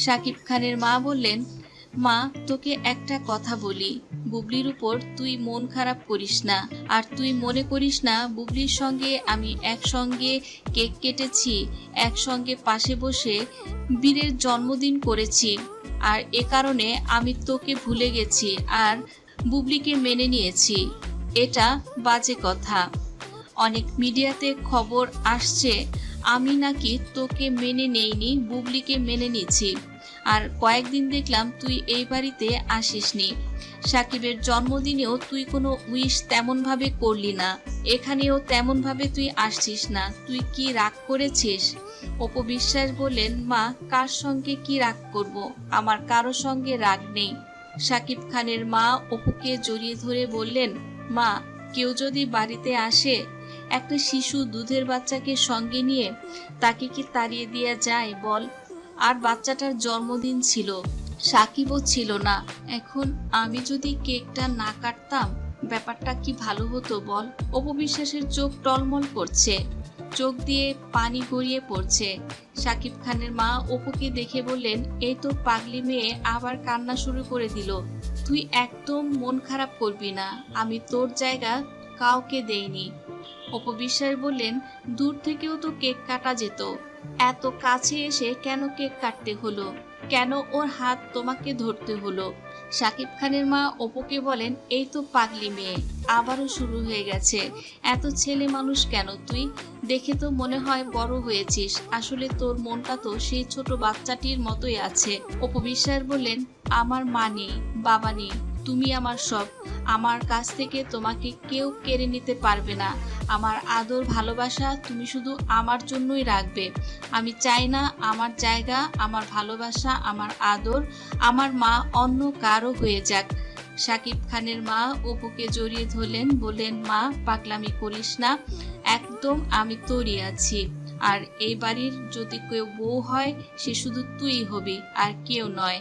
শাকিব খানের মা বললেন, মা তোকে একটা কথা বলি, বুবলির উপর তুই মন খারাপ করিস না। আর তুই মনে করিস না বুবলির সঙ্গে আমি একসঙ্গে কেক কেটেছি, একসঙ্গে পাশে বসে বীরের জন্মদিন করেছি, আর এ কারণে আমি তোকে ভুলে গেছি আর বুবলিকে মেনে নিয়েছি। এটা বাজে কথা। অনেক মিডিয়াতে খবর আসছে আমি নাকি তোকে মেনে নেইনি, বুবলিকে মেনে নিয়েছি। আর কয়েকদিন দেখলাম তুই এই বাড়িতে আসিসনি। সাকিবের জন্মদিনেও তুই কোনো উইশ তেমনভাবে করলি না, এখানেও তেমনভাবে তুই আসছিস না। তুই কি রাগ করেছিস? অপু বিশ্বাস বললেন, মা কার সঙ্গে কি রাগ করব? আমার কারো সঙ্গে রাগ নেই। সাকিব খানের মা অপুকে জড়িয়ে ধরে বললেন, মা কেউ যদি বাড়িতে আসে, একটা শিশু দুধের বাচ্চাকে সঙ্গে নিয়ে তাকে কি তাড়িয়ে দেওয়া যায় বল? আর বাচ্চাটার জন্মদিন ছিল, সাকিবও ছিল না। এখন আমি যদি কেকটা না কাটতাম ব্যাপারটা কি ভালো হতো বল? অপবিশ্বাসের চোখ টলমল করছে, চোখ দিয়ে পানি গড়িয়ে পড়ছে। সাকিব খানের মা অপুকে দেখে বললেন, এই তো পাগলি মেয়ে আবার কান্না শুরু করে দিল। তুই একদম মন খারাপ করবি না, আমি তোর জায়গা কাউকে দেইনি। অপবিশ্বাস বললেন, দূর থেকেও তো কেক কাটা যেত, এত কাছে এসে কেন কেক কাটতে হলো? কেন ওর হাত তোমাকে ধরতে হলো? সাকিব খানের মা অপুকে বলেন, এই তো পাগলি মেয়ে আবারও শুরু হয়ে গেছে। এত ছেলে মানুষ কেন তুই? দেখে তো মনে হয় বড় হয়েছিস, আসলে তোর মনটা তো সেই ছোট বাচ্চাটির মতোই আছে। অপবিশ্বাস বললেন, আমার মা নেই, বাবা নেই, তুমি আমার সব। আমার কাছ থেকে তোমাকে কেউ কেড়ে নিতে পারবে না। আমার আদর ভালোবাসা তুমি শুধু আমার জন্যই রাখবে। আমি চাই না আমার জায়গা, আমার ভালোবাসা, আমার আদর, আমার মা অন্য কারো হয়ে যাক। সাকিব খানের মা অপুকে জড়িয়ে ধরলেন, বললেন, মা পাগলামি করিস না, একদম আমি তোরই আছি। আর এই বাড়ির যদি কেউ বউ হয় সে শুধু তুই হবি, আর কেউ নয়।